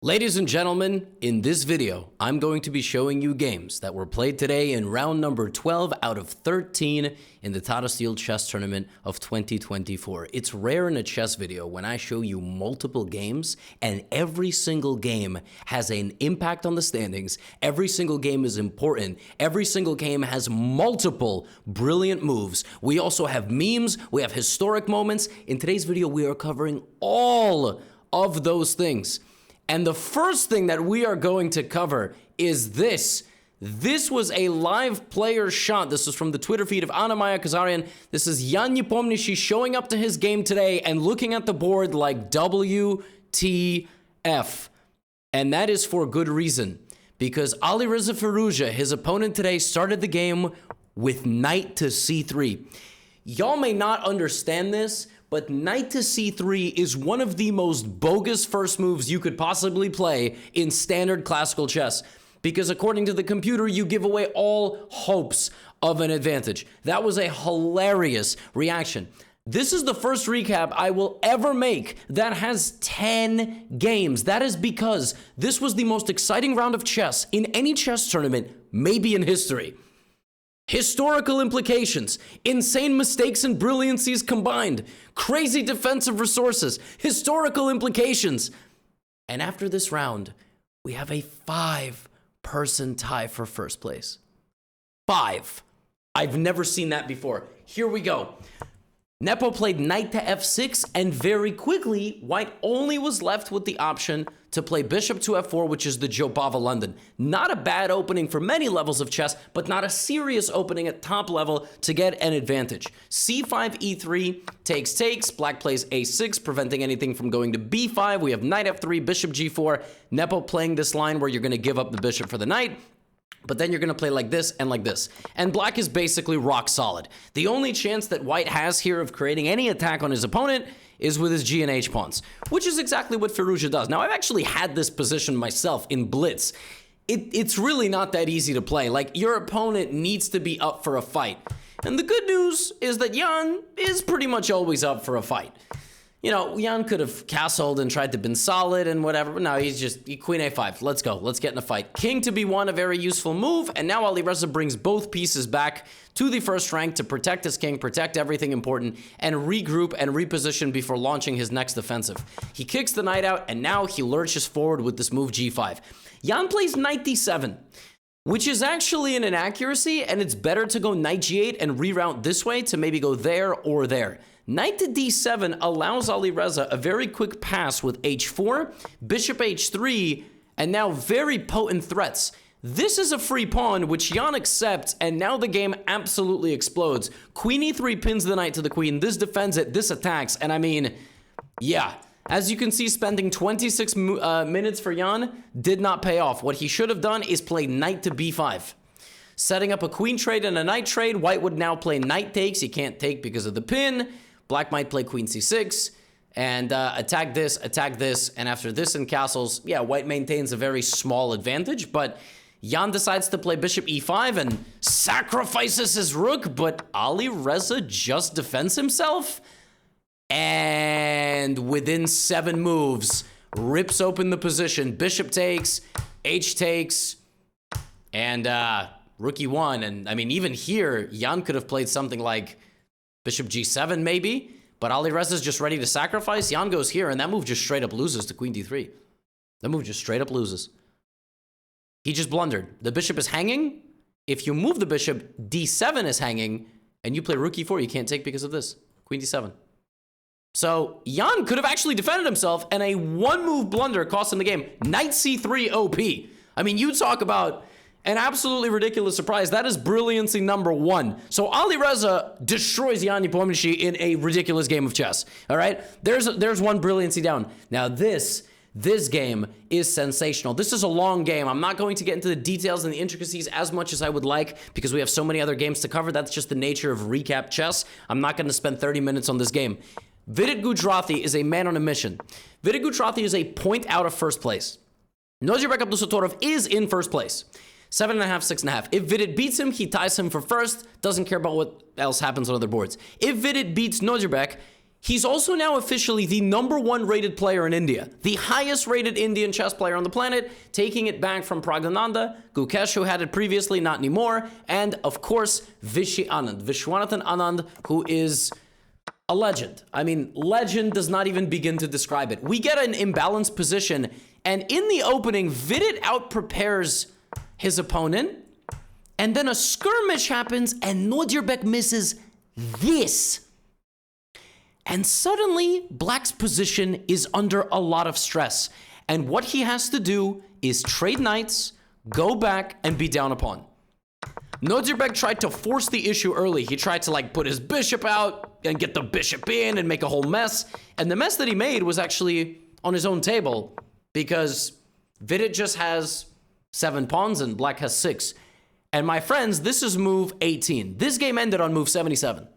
Ladies and gentlemen, in this video, I'm going to be showing you games that were played today in round number 12 out of 13 in the Tata Steel Chess Tournament of 2024. It's rare in a chess video when I show you multiple games and every single game has an impact on the standings. Every single game is important. Every single game has multiple brilliant moves. We also have memes. We have historic moments. In today's video, we are covering all of those things. And the first thing that we are going to cover is this. This was a live player shot. This is from the Twitter feed of Anna-Maja Kazarian. This is Jan Jun showing up to his game today and looking at the board like WTF. And that is for good reason. Because Alireza Firouzja, his opponent today, started the game with knight to c3. Y'all may not understand this, but knight to c3 is one of the most bogus first moves you could possibly play in standard classical chess. Because according to the computer, you give away all hopes of an advantage. That was a hilarious reaction. This is the first recap I will ever make that has 10 games. That is because this was the most exciting round of chess in any chess tournament, maybe in history. Historical implications, insane mistakes and brilliancies combined, crazy defensive resources, historical implications. And after this round, we have a 5-person tie for first place. 5. I've never seen that before. Here we go. Nepo played knight to f6, and very quickly, white only was left with the option to play bishop to f4, which is the Jopava London. Not a bad opening for many levels of chess, but not a serious opening at top level to get an advantage. c5, e3, takes, black plays a6, preventing anything from going to b5. We have knight f3, bishop g4, Nepo playing this line where you're going to give up the bishop for the knight. But then you're going to play like this and like this. And black is basically rock solid. The only chance that white has here of creating any attack on his opponent is with his G and H pawns, which is exactly what Firouzja does. Now, I've actually had this position myself in Blitz. It's really not that easy to play. Like, your opponent needs to be up for a fight. And the good news is that Jan is pretty much always up for a fight. You know, Jan could have castled and tried to bin solid and whatever, but no, he's queen a5. Let's go. Let's get in a fight. King to b1, a very useful move, and now Alireza brings both pieces back to the first rank to protect his king, protect everything important, and regroup and reposition before launching his next offensive. He kicks the knight out, and now he lurches forward with this move g5. Jan plays knight d7, which is actually an inaccuracy, and it's better to go knight g8 and reroute this way to maybe go there or there. Knight to d7 allows Alireza a very quick pass with h4, bishop h3, and now very potent threats. This is a free pawn, which Jan accepts, and now the game absolutely explodes. Queen e3 pins the knight to the queen. This defends it, this attacks, and I mean, yeah. As you can see, spending 26 minutes for Jan did not pay off. What he should have done is play knight to b5. Setting up a queen trade and a knight trade, white would now play knight takes. He can't take because of the pin. Black might play queen c6 and attack this, and after this in castles, yeah, white maintains a very small advantage, but Jan decides to play bishop e5 and sacrifices his rook, but Alireza just defends himself, and within 7 moves, rips open the position. Bishop takes, h takes, and rook e1, and I mean, even here, Jan could have played something like bishop g7 maybe, but Alireza's just ready to sacrifice. Jan goes here, and that move just straight up loses to queen d3. That move just straight up loses. He just blundered. The bishop is hanging. If you move the bishop, d7 is hanging, and you play rook e4, you can't take because of this. Queen d7. So Jan could have actually defended himself, and a 1-move blunder cost him the game. Knight c3 OP. I mean, you talk about an absolutely ridiculous surprise. That is brilliancy number 1. So Alireza destroys Jan Jun in a ridiculous game of chess. All right? There's one brilliancy down. Now this game is sensational. This is a long game. I'm not going to get into the details and the intricacies as much as I would like because we have so many other games to cover. That's just the nature of recap chess. I'm not going to spend 30 minutes on this game. Vidit Gujrathi is a man on a mission. Vidit Gujrathi is a point out of first place. Nozhebek Abdusattorov is in first place. 7.5, 6.5. If Vidit beats him, he ties him for first. Doesn't care about what else happens on other boards. If Vidit beats Nozhebek, He's also now officially the #1 rated player in India, the highest rated Indian chess player on the planet, taking it back from Pragnananda, Gukesh, who had it previously, not anymore, and of course, Vishwanathan Anand, who is a legend. I mean, legend does not even begin to describe it. We get an imbalanced position, and in the opening, Vidit out-prepares his opponent, and then a skirmish happens, and Nodirbek misses this. And suddenly, Black's position is under a lot of stress. And what he has to do is trade knights, go back, and be down a pawn. Nodirbek tried to force the issue early. He tried to put his bishop out and get the bishop in and make a whole mess. And the mess that he made was actually on his own table because Vidit just has 7 pawns and Black has 6. And my friends, this is move 18. This game ended on move 77.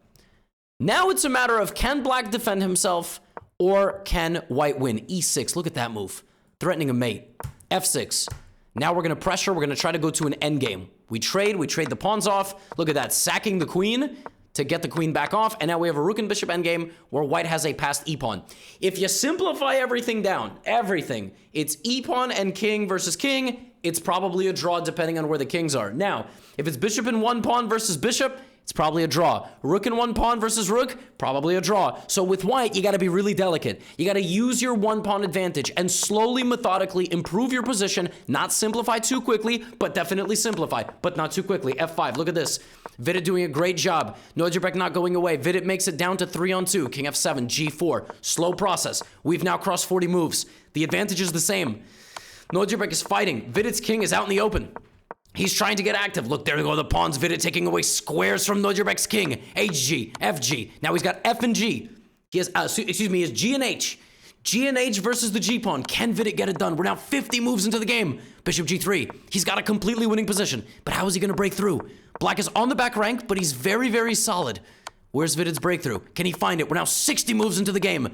Now it's a matter of can Black defend himself or can White win? E6, look at that move. Threatening a mate. F6. Now we're going to pressure. We're going to try to go to an endgame. We trade the pawns off. Look at that, sacking the queen to get the queen back off. And now we have a rook and bishop endgame where White has a passed e-pawn. If you simplify everything down, it's e-pawn and king versus king. It's probably a draw depending on where the kings are. Now, if it's bishop and 1 pawn versus bishop, it's probably a draw. Rook and 1 pawn versus rook, probably a draw. So with White, you got to be really delicate. You got to use your 1 pawn advantage and slowly, methodically improve your position. Not simplify too quickly, but definitely simplify, but not too quickly. F5, look at this. Vidit doing a great job. Nodirbek not going away. Vidit makes it down to 3-on-2. King F7, G4. Slow process. We've now crossed 40 moves. The advantage is the same. Nodirbek is fighting. Vidit's king is out in the open. He's trying to get active. Look, there go the pawns. Vidit taking away squares from Nodirbek's king. HG, FG. Now he's got F and G. He has, he has G and H. G and H versus the G pawn. Can Vidit get it done? We're now 50 moves into the game. Bishop G3. He's got a completely winning position. But how is he going to break through? Black is on the back rank, but he's very, very solid. Where's Vidit's breakthrough? Can he find it? We're now 60 moves into the game.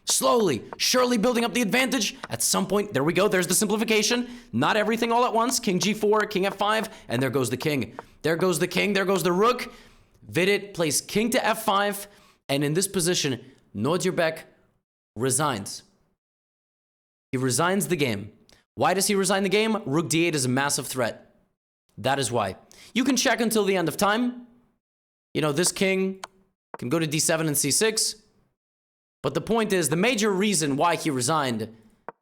Slowly, surely building up the advantage. At some point, there we go. There's the simplification. Not everything all at once. King G4, King F5, and there goes the king. There goes the king. There goes the rook. Vidit plays king to F5, and in this position, Nodirbek resigns. He resigns the game. Why does he resign the game? Rook D8 is a massive threat. That is why. You can check until the end of time. You know, this king can go to D7 and C6. But the point is, the major reason why he resigned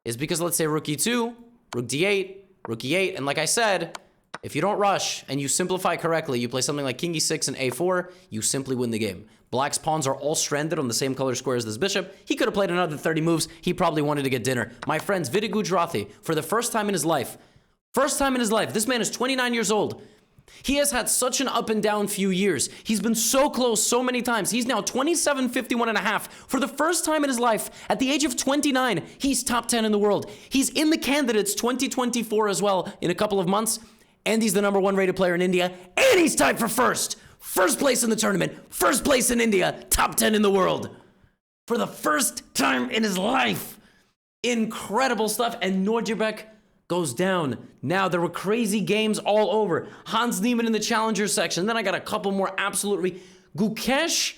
is because, let's say, rook e2, rook d8, rook e8, and like I said, if you don't rush and you simplify correctly, you play something like king e6 and a4, you simply win the game. Black's pawns are all stranded on the same color square as this bishop. He could have played another 30 moves. He probably wanted to get dinner. My friends, Vidit Gujarati, for the first time in his life, this man is 29 years old. He has had such an up and down few years. He's been so close so many times. He's now 27-51.5. For the first time in his life, at the age of 29, he's top 10 in the world. He's in the candidates 2024 as well in a couple of months. And he's the #1 rated player in India. And he's tied for first. First place in the tournament. First place in India. Top 10 in the world. For the first time in his life. Incredible stuff. And Nodirbek goes down. Now, there were crazy games all over. Hans Neiman in the challenger section. Then I got a couple more absolutely. Gukesh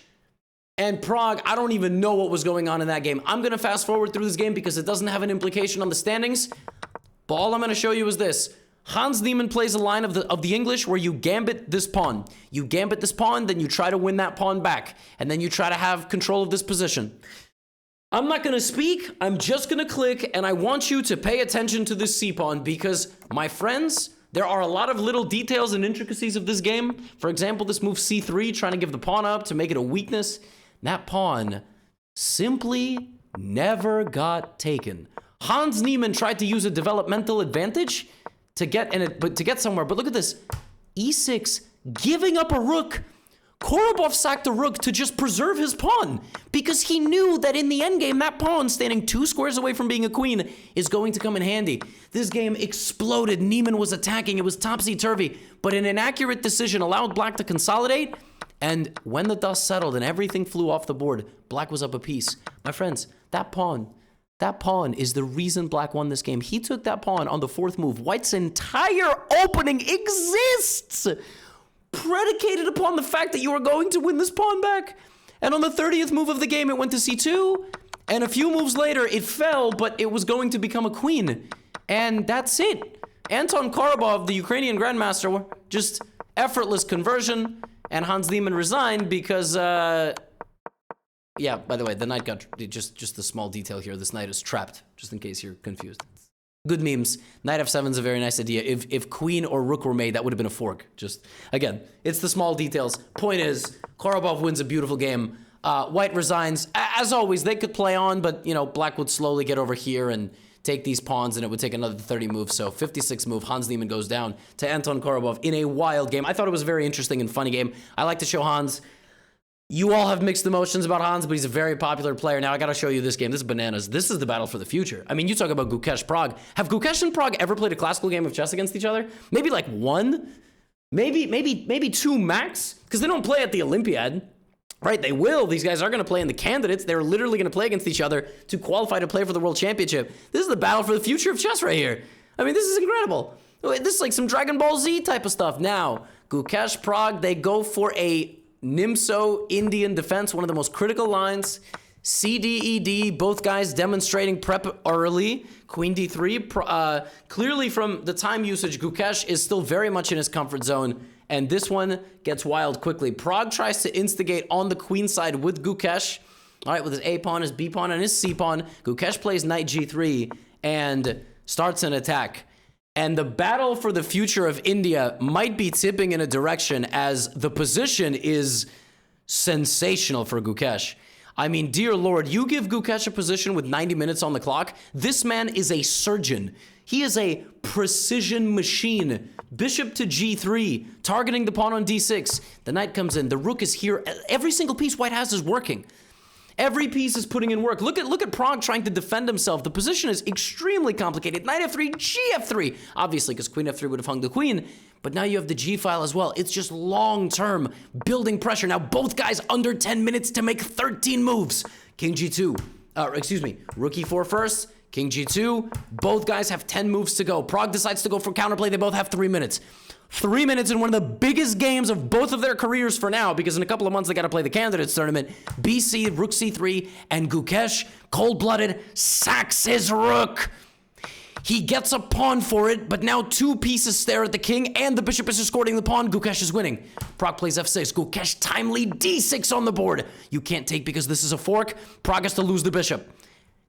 and Prague, I don't even know what was going on in that game. I'm going to fast forward through this game because it doesn't have an implication on the standings. But all I'm going to show you is this. Hans Neiman plays a line of the English where you gambit this pawn. You gambit this pawn, then you try to win that pawn back. And then you try to have control of this position. I'm not going to speak, I'm just going to click, and I want you to pay attention to this c-pawn because, my friends, there are a lot of little details and intricacies of this game. For example, this move c3, trying to give the pawn up to make it a weakness. That pawn simply never got taken. Hans Neiman tried to use a developmental advantage to get somewhere, but look at this. e6, giving up a rook. Korobov sacked the rook to just preserve his pawn because he knew that in the endgame, that pawn standing 2 squares away from being a queen is going to come in handy. This game exploded. Neiman was attacking. It was topsy-turvy, but an inaccurate decision allowed Black to consolidate. And when the dust settled and everything flew off the board, Black was up a piece. My friends, that pawn is the reason Black won this game. He took that pawn on the 4th move. White's entire opening exists predicated upon the fact that you are going to win this pawn back. And on the 30th move of the game, it went to c2. And a few moves later, it fell, but it was going to become a queen. And that's it. Anton Korobov, the Ukrainian grandmaster, just effortless conversion. And Hans Neiman resigned because, yeah, by the way, the knight got, just a small detail here. This knight is trapped, just in case you're confused. Good memes. Knight f7 is a very nice idea. If queen or rook were made, that would have been a fork. Just, again, it's the small details. Point is, Korobov wins a beautiful game. White resigns. As always, they could play on, but, you know, black would slowly get over here and take these pawns, and it would take another 30 moves. So 56 move, Hans Neiman goes down to Anton Korobov in a wild game. I thought it was a very interesting and funny game. I like to show Hans. You all have mixed emotions about Hans, but he's a very popular player. Now I gotta show you this game. This is bananas. This is the battle for the future. I mean, you talk about Gukesh Prague. Have Gukesh and Prague ever played a classical game of chess against each other? Maybe like one? Maybe two max? Because they don't play at the Olympiad. Right, they will. These guys are going to play in the candidates. They're literally going to play against each other to qualify to play for the World Championship. This is the battle for the future of chess right here. I mean, this is incredible. This is like some Dragon Ball Z type of stuff. Now, Gukesh Prague, they go for a Nimso Indian defense, one of the most critical lines. CDED, both guys demonstrating prep early. Queen D3. Clearly from the time usage, Gukesh is still very much in his comfort zone. And this one gets wild quickly. Prague tries to instigate on the queen side with Gukesh. All right, with his A pawn, his B pawn, and his C pawn. Gukesh plays knight G3 and starts an attack. And the battle for the future of India might be tipping in a direction as the position is sensational for Gukesh. I mean, dear Lord, you give Gukesh a position with 90 minutes on the clock. This man is a surgeon. He is a precision machine. Bishop to G3, targeting the pawn on D6. The knight comes in. The rook is here. Every single piece White has is working. Every piece is putting in work. Look at Prague trying to defend himself. The position is extremely complicated. Knight F3, GF3. Obviously, because Queen F3 would have hung the queen. But now you have the G file as well. It's just long-term building pressure. Now both guys under 10 minutes to make 13 moves. King G2. Rook E4 first. King G2. Both guys have 10 moves to go. Prague decides to go for counterplay. They both have 3 minutes. 3 minutes in one of the biggest games of both of their careers for now, because in a couple of months they got to play the candidates tournament. BC, Rook C3, and Gukesh, cold-blooded, sacks his rook. He gets a pawn for it, but now 2 pieces stare at the king, and the bishop is escorting the pawn. Gukesh is winning. Prague plays F6. Gukesh timely D6 on the board. You can't take because this is a fork. Prague has to lose the bishop.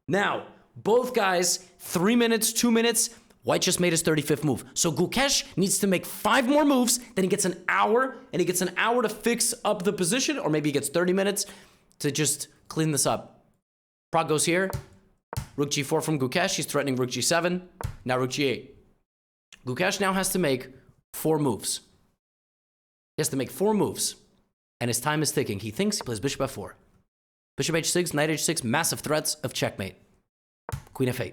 Now, both guys, 3 minutes, 2 minutes. White just made his 35th move. So Gukesh needs to make 5 more moves, then he gets an hour, and he gets an hour to fix up the position, or maybe he gets 30 minutes to just clean this up. Prague goes here. Rook G4 from Gukesh. He's threatening Rook G7. Now Rook G8. Gukesh now has to make 4 moves. He has to make 4 moves, and his time is ticking. He thinks he plays Bishop F4. Bishop H6, Knight H6, massive threats of checkmate. Queen F8.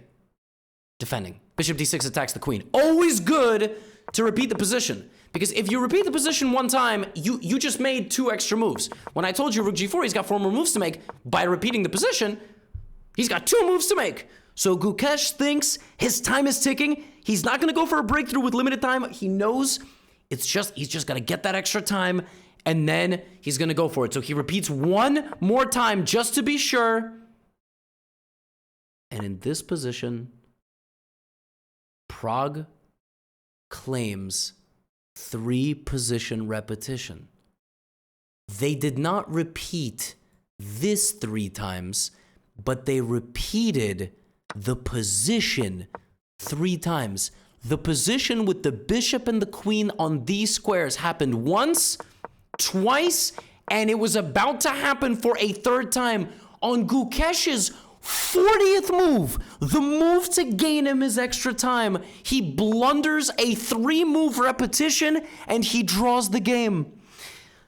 Defending. Bishop D6 attacks the queen. Always good to repeat the position. Because if you repeat the position one time, you just made 2 extra moves. When I told you Rook G4, he's got 4 more moves to make. By repeating the position, he's got 2 moves to make. So Gukesh thinks his time is ticking. He's not going to go for a breakthrough with limited time. He knows he's just got to get that extra time, and then he's going to go for it. So he repeats 1 more time just to be sure. And in this position, Prague claims 3 position repetition. They did not repeat this 3 times, but they repeated the position 3 times. The position with the bishop and the queen on these squares happened once, twice, and it was about to happen for a 3rd time on Gukesh's 40th move, the move to gain him his extra time. He blunders a 3-move repetition and he draws the game.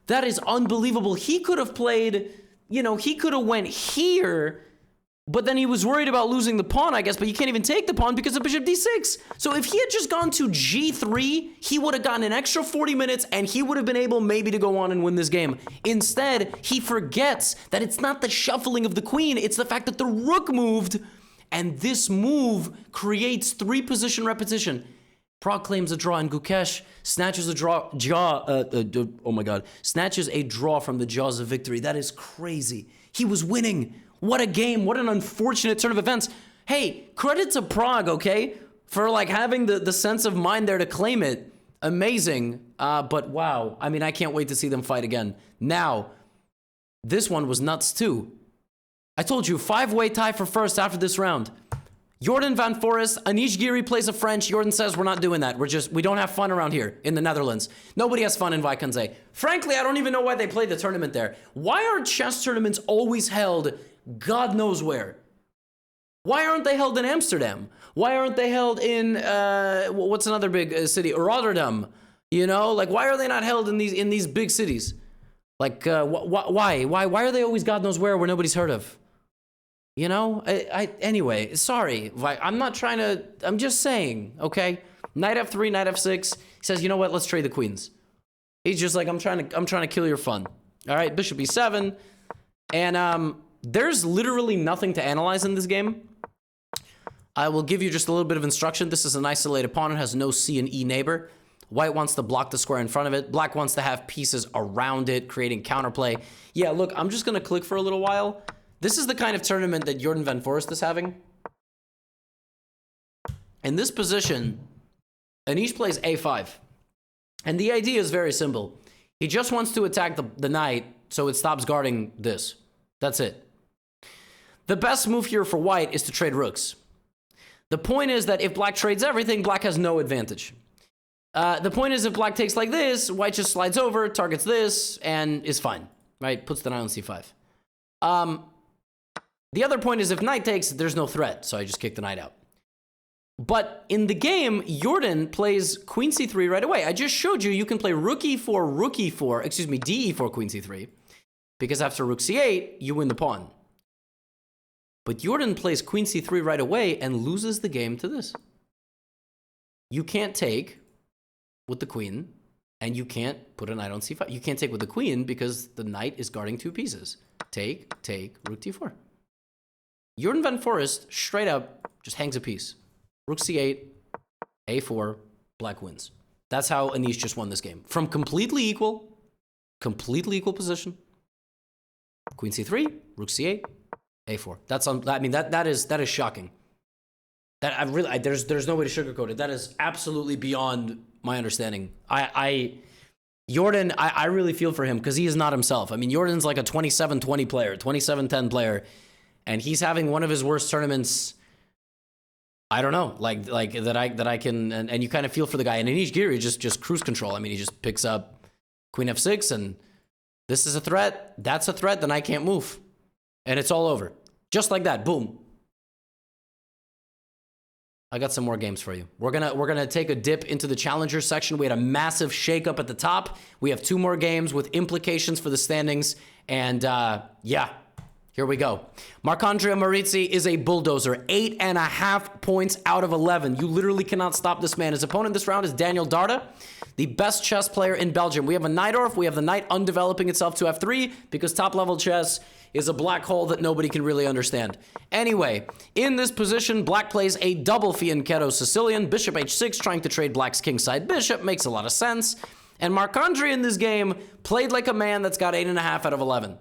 That is unbelievable. He could have played, he could have went here, but then he was worried about losing the pawn, I guess, but you can't even take the pawn because of Bishop D6. So if he had just gone to G3, he would have gotten an extra 40 minutes and he would have been able maybe to go on and win this game. Instead, he forgets that it's not the shuffling of the queen, it's the fact that the rook moved, and this move creates 3 position repetition. Prague claims a draw, and Gukesh snatches a snatches a draw from the jaws of victory. That is crazy. He was winning. What a game. What an unfortunate turn of events. Hey, credit to Prague, okay? For like having the sense of mind there to claim it. Amazing. But wow. I mean, I can't wait to see them fight again. Now, this one was nuts too. I told you, 5-way tie for first after this round. Jordan Van Forest, Anish Giri plays a French. Jordan says, we're not doing that. We don't have fun around here in the Netherlands. Nobody has fun in Vaikanze. Frankly, I don't even know why they played the tournament there. Why are chess tournaments always held God knows where? Why aren't they held in Amsterdam? Why aren't they held in, what's another big city? Rotterdam. You know, like, why are they not held in these big cities? Like, why? Why are they always God knows where nobody's heard of? You know, anyway, sorry. I'm not trying to, I'm just saying, okay? Knight F3, Knight F6. He says, you know what, let's trade the queens. He's just like, I'm trying to kill your fun. All right, Bishop E7. And there's literally nothing to analyze in this game. I will give you just a little bit of instruction. This is an isolated pawn. It has no C and E neighbor. White wants to block the square in front of it. Black wants to have pieces around it, creating counterplay. Yeah, look, I'm just going to click for a little while. This is the kind of tournament that Jordan Van Forest is having. In this position, Anish plays A5. And the idea is very simple. He just wants to attack the knight so it stops guarding this. That's it. The best move here for white is to trade rooks. The point is that if black trades everything, black has no advantage. The point is if black takes like this, white just slides over, targets this, and is fine. Right? Puts the knight on C5. The other point is if knight takes, there's no threat, so I just kick the knight out. But in the game, Jordan plays queen c3 right away. I just showed you can play rook e4, excuse me, d4, queen c3, because after rook c8, you win the pawn. But Jordan plays queen c3 right away and loses the game to this. You can't take with the queen, and you can't put a knight on c5. You can't take with the queen because the knight is guarding two pieces. Take, rook d4. Jordan Van Forest, straight up, just hangs a piece. Rook c8, a4, black wins. That's how Anish just won this game. From completely equal position. Queen c3, rook c8, a4. That's I mean that is shocking. That I really there's no way to sugarcoat it. That is absolutely beyond my understanding. Jordan, I really feel for him because he is not himself. I mean, Jordan's like a 27-20 player, 27-10 player. And he's having one of his worst tournaments. I don't know, like that I can, and you kind of feel for the guy. And Anish Giri just cruise control. I mean, he just picks up queen f6, and this is a threat. That's a threat. Then I can't move, and it's all over, just like that. Boom. I got some more games for you. We're gonna take a dip into the challenger section. We had a massive shakeup at the top. We have 2 more games with implications for the standings, and yeah. Here we go. Marc-Andrea Marizzi is a bulldozer. 8.5 points out of 11. You literally cannot stop this man. His opponent this round is Daniel Darda, the best chess player in Belgium. We have a Najdorf. We have the knight undeveloping itself to F3 because top-level chess is a black hole that nobody can really understand. Anyway, in this position, black plays a double fianchetto Sicilian. Bishop H6 trying to trade black's kingside bishop. Makes a lot of sense. And Marc-Andrea in this game played like a man that's got 8.5 out of 11.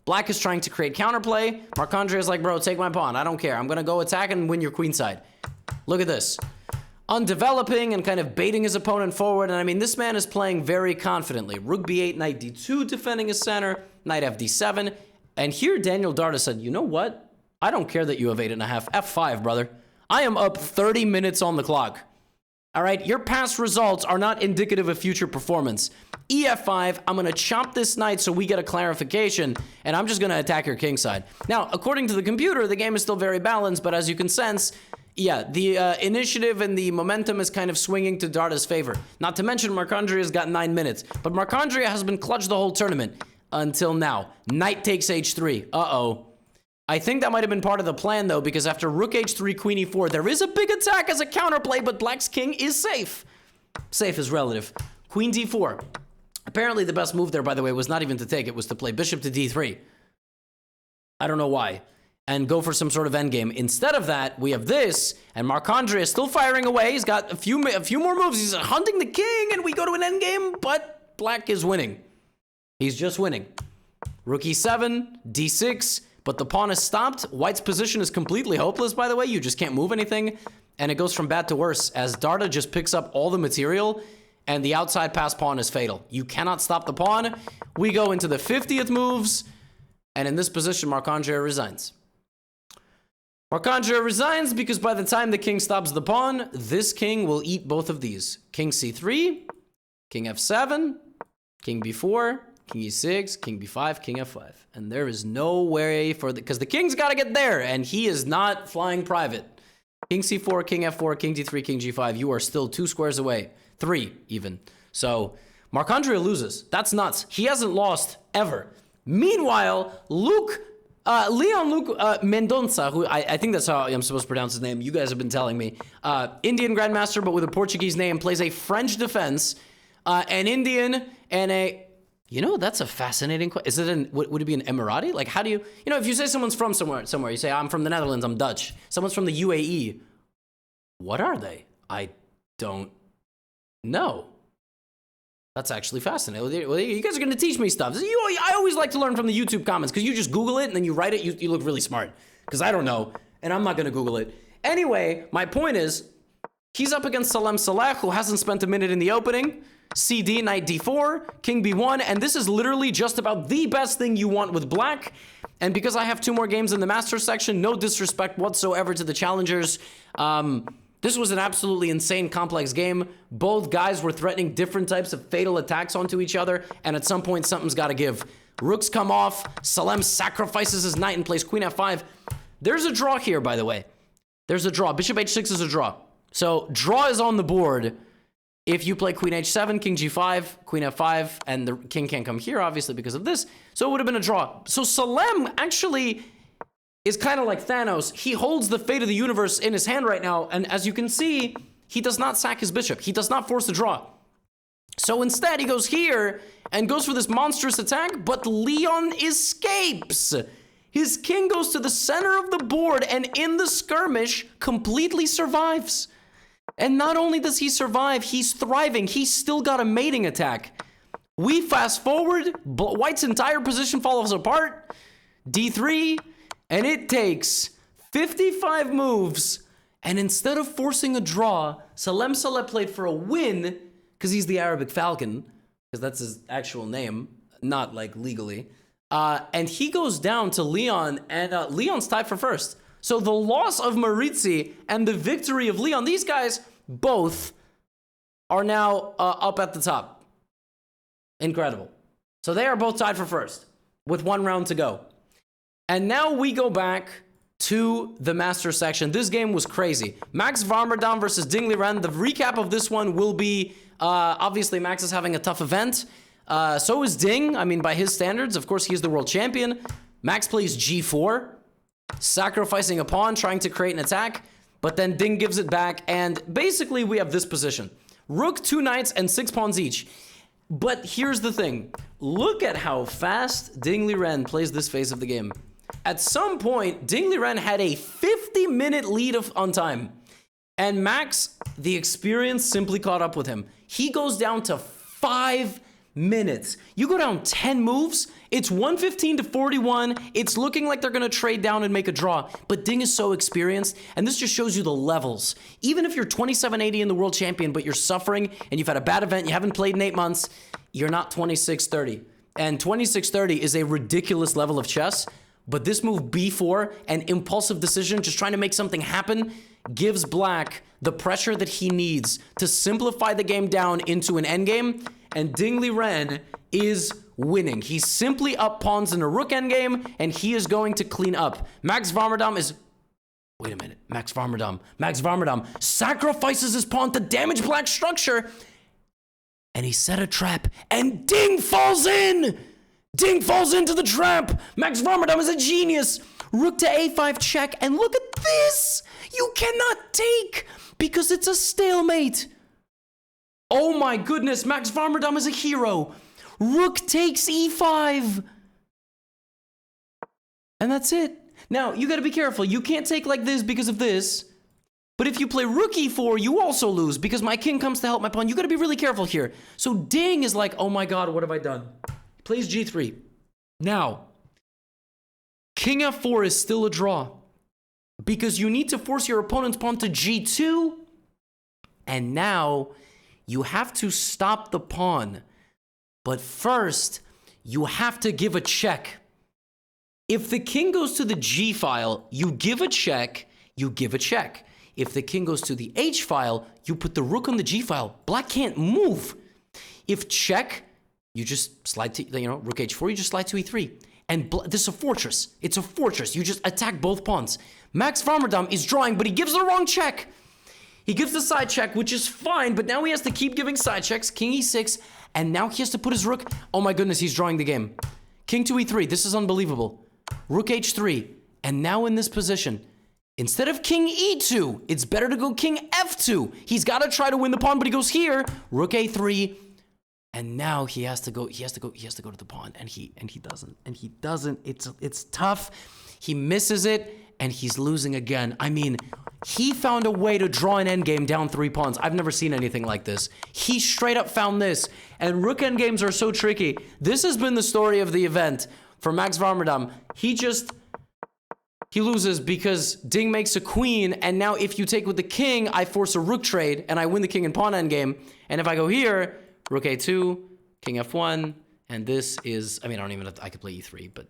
Black is trying to create counterplay. Marc-Andrea is like, bro, take my pawn. I don't care. I'm going to go attack and win your queenside. Look at this. Undeveloping and kind of baiting his opponent forward. And I mean, this man is playing very confidently. Rook b8, knight d2, defending his center. Knight fd7. And here Daniel Darda said, you know what? I don't care that you have 8.5. F5, brother. I am up 30 minutes on the clock. All right, your past results are not indicative of future performance. EF5, I'm going to chop this knight so we get a clarification, and I'm just going to attack your kingside. Now, according to the computer, the game is still very balanced, but as you can sense, yeah, the initiative and the momentum is kind of swinging to Darda's favor. Not to mention, Marc-Andrea's got 9 minutes, but Marc-Andrea has been clutched the whole tournament until now. Knight takes h3. Uh-oh. I think that might have been part of the plan, though, because after rook h3, queen e4, there is a big attack as a counterplay, but black's king is safe. Safe is relative. Queen d4. Apparently, the best move there, by the way, was not even to take. It was to play bishop to d3. I don't know why. and go for some sort of endgame. Instead of that, we have this, and Marc-Andre is still firing away. He's got a few more moves. He's hunting the king, and we go to an endgame, but black is winning. He's just winning. Rook e7, d6, but the pawn is stopped. White's position is completely hopeless, by the way. You just can't move anything, and it goes from bad to worse as Darda just picks up all the material, and the outside pass pawn is fatal. You cannot stop the pawn. We go into the 50th moves, and in this position, Marc-Andre resigns. Marc-Andre resigns because by the time the king stops the pawn, this king will eat both of these. King c3, king f7, king b4, king e6, king b5, king f5. And there is no way for because the king's got to get there, and he is not flying private. King c4, king f4, king d3, king g5. You are still 2 squares away. 3 even. So Marc-Andre loses. That's nuts. He hasn't lost ever. Meanwhile, Leon Luke Mendonça, who I think that's how I'm supposed to pronounce his name. You guys have been telling me. Indian Grandmaster, but with a Portuguese name, plays a French defense, an Indian, and a... You know, that's a fascinating question. Is it would it be an Emirati? Like, how do you... You know, if you say someone's from somewhere, you say, I'm from the Netherlands, I'm Dutch. Someone's from the UAE. What are they? I don't know. That's actually fascinating. Well, you guys are going to teach me stuff. I always like to learn from the YouTube comments because you just Google it and then you write it. You look really smart because I don't know, and I'm not going to Google it. Anyway, my point is, he's up against Salem Saleh, who hasn't spent a minute in the opening. CD, knight d4, king b1, and this is literally just about the best thing you want with black. And because I have 2 more games in the master section, no disrespect whatsoever to the challengers. This was an absolutely insane, complex game. Both guys were threatening different types of fatal attacks onto each other, and at some point, something's got to give. Rooks come off. Salem sacrifices his knight and plays queen f5. There's a draw here, by the way. There's a draw. Bishop h6 is a draw. So draw is on the board if you play queen h7, king g5, queen f5, and the king can't come here, obviously, because of this. So it would have been a draw. So Salem actually is kind of like Thanos. He holds the fate of the universe in his hand right now, and as you can see, he does not sack his bishop. He does not force the draw. So instead, he goes here and goes for this monstrous attack, but Leon escapes. His king goes to the center of the board, and in the skirmish, completely survives. And not only does he survive, he's thriving. He's still got a mating attack. We fast forward, White's entire position falls apart. D3, and it takes 55 moves. And instead of forcing a draw, Salem Saleh played for a win, because he's the Arabic Falcon, because that's his actual name, not like legally. And he goes down to Leon, and Leon's tied for first. So the loss of Maritzi and the victory of Leon, these guys both are now up at the top. Incredible. So they are both tied for first with 1 round to go. And now we go back to the master section. This game was crazy. Max Varmerdam versus Ding Liren. The recap of this one will be, obviously Max is having a tough event. So is Ding. I mean, by his standards, of course, he is the world champion. Max plays g4, sacrificing a pawn, trying to create an attack, but then Ding gives it back, and basically we have this position. Rook, 2 knights, and 6 pawns each. But here's the thing. Look at how fast Ding Liren plays this phase of the game. At some point, Ding Liren had a 50-minute lead on time, and Max, the experience, simply caught up with him. He goes down to 5 minutes. You go down 10 moves, it's 115 to 41. It's looking like they're going to trade down and make a draw. But Ding is so experienced, and this just shows you the levels. Even if you're 2780 in the world champion, but you're suffering, and you've had a bad event, you haven't played in 8 months, you're not 2630. And 2630 is a ridiculous level of chess, but this move b4, an impulsive decision, just trying to make something happen, gives Black the pressure that he needs to simplify the game down into an endgame, and Ding Liren is winning. He's simply up pawns in a rook endgame, and he is going to clean up. Max Varmerdam is... Wait a minute. Max Varmerdam sacrifices his pawn to damage Black's structure, and he set a trap, and Ding falls in! Ding falls into the trap! Max Varmerdam is a genius! Rook to a5 check, and look at this! You cannot take, because it's a stalemate! Oh my goodness, Max Varmerdam is a hero! Rook takes e5! And that's it. Now, you gotta be careful. You can't take like this because of this. But if you play rook e4, you also lose because my king comes to help my pawn. You gotta be really careful here. So Ding is like, oh my god, what have I done? Plays g3. Now, king f4 is still a draw because you need to force your opponent's pawn to g2. And now you have to stop the pawn. But first, you have to give a check. If the king goes to the g file, you give a check, you give a check. If the king goes to the h file, you put the rook on the g file. Black can't move. If check, you just slide to, rook h4, you just slide to e3. And this is a fortress. It's a fortress. You just attack both pawns. Max Varmerdam is drawing, but he gives the wrong check. He gives the side check, which is fine, but now he has to keep giving side checks. King e6, and now he has to put his rook. Oh my goodness, he's drawing the game. King to e3, this is unbelievable. Rook h3, and now in this position, instead of king e2, it's better to go king f2. He's got to try to win the pawn, but he goes here, rook a3, and now he has to go to the pawn, and he doesn't. It's tough. He misses it, and he's losing again. I mean, he found a way to draw an endgame down 3 pawns. I've never seen anything like this. He straight up found this, and rook endgames are so tricky. This has been the story of the event for Max Varmerdam. He loses because Ding makes a queen, and now if you take with the king, I force a rook trade, and I win the king and pawn endgame. And if I go here, rook a2, king f1, and this is, I mean, I could play e3, but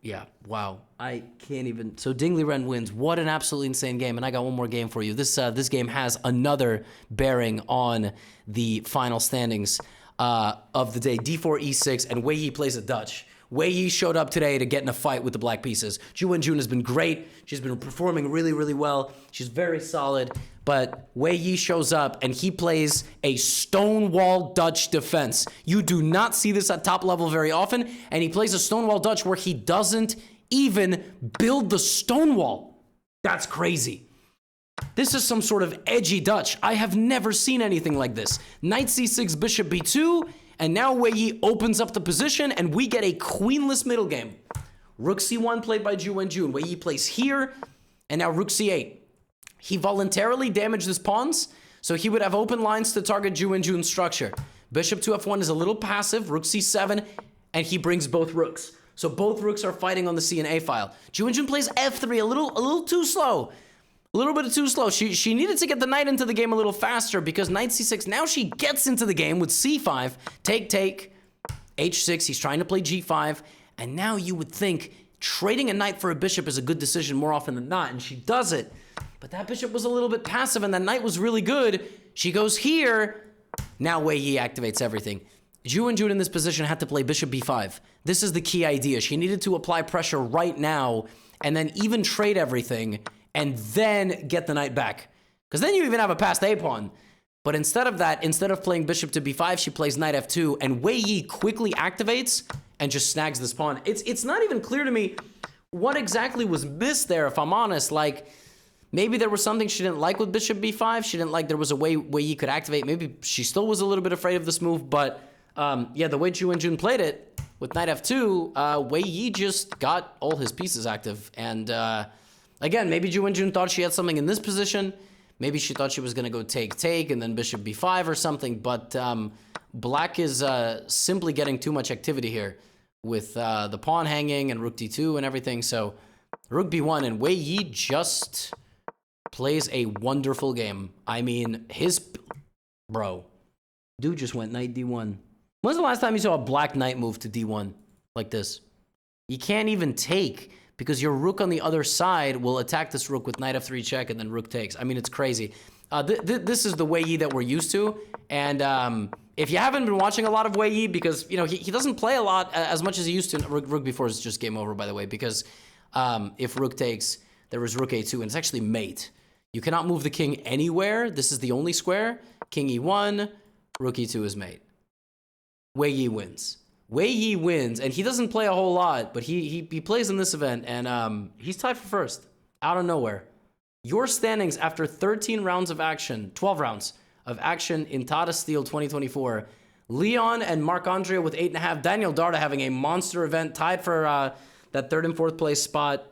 yeah, wow. I can't even, so Ding Liren wins. What an absolutely insane game, and I got one more game for you. This game has another bearing on the final standings of the day. d4, e6, and Wei Yi plays a Dutch. Wei Yi showed up today to get in a fight with the black pieces. Jan Jun has been great. She's been performing really, really well. She's very solid. But Wei Yi shows up and he plays a stonewall Dutch defense. You do not see this at top level very often. And he plays a stonewall Dutch where he doesn't even build the stonewall. That's crazy. This is some sort of edgy Dutch. I have never seen anything like this. Knight c6, bishop b2. And now Wei Yi opens up the position, and we get a queenless middle game. Rook c1 played by Jan Jun. Wei Yi plays here, and now rook c8. He voluntarily damaged his pawns, so he would have open lines to target Jan Jun's structure. Bishop to f1 is a little passive, rook c7, and he brings both rooks. So both rooks are fighting on the c and a file. Jan Jun plays f3, a little too slow. A little bit too slow. She needed to get the knight into the game a little faster because knight c6, now she gets into the game with c5, take, h6, he's trying to play g5, and now you would think trading a knight for a bishop is a good decision more often than not, and she does it. But that bishop was a little bit passive, and that knight was really good. She goes here. Now Wei Yi activates everything. Jan Jun in this position had to play bishop b5. This is the key idea. She needed to apply pressure right now, and then even trade everything, and then get the knight back. Because then you even have a passed a pawn. But instead of that, instead of playing bishop to b5, she plays knight f2, and Wei Yi quickly activates and just snags this pawn. It's not even clear to me what exactly was missed there, if I'm honest. Like, maybe there was something she didn't like with bishop b5. She didn't like there was a way Wei Yi could activate. Maybe she still was a little bit afraid of this move, but yeah, the way Jan Jun played it with knight f2, Wei Yi just got all his pieces active, and again, maybe Jan Jun thought she had something in this position. Maybe she thought she was going to go take, and then bishop b5 or something. But black is simply getting too much activity here with the pawn hanging and rook d2 and everything. So rook b1, and Wei Yi just plays a wonderful game. I mean, dude just went knight d1. When's the last time you saw a black knight move to d1 like this? You can't even take, because your rook on the other side will attack this rook with knight f3 check, and then rook takes. I mean, it's crazy. This is the Wei Yi that we're used to. And if you haven't been watching a lot of Wei Yi, because he doesn't play a lot as much as he used to. Rook b4 is just game over, by the way, because if rook takes, there is rook a2, and it's actually mate. You cannot move the king anywhere. This is the only square. King e1, rook e2 is mate. Wei Yi wins. Wei Yi wins, and he doesn't play a whole lot, but he plays in this event, and he's tied for first, out of nowhere. Your standings after 13 rounds of action, 12 rounds of action in Tata Steel 2024. Leon and Marc-Andrea with 8.5. Daniel Darda having a monster event, tied for that third and fourth place spot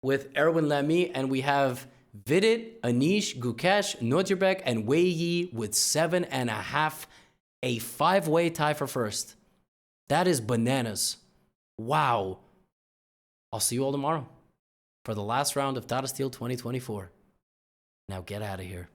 with Erwin Lemy, and we have Vidit, Anish, Gukesh, Notjerbek, and Wei Yi with 7.5. A 5-way tie for first. That is bananas. Wow. I'll see you all tomorrow for the last round of Data Steel 2024. Now get out of here.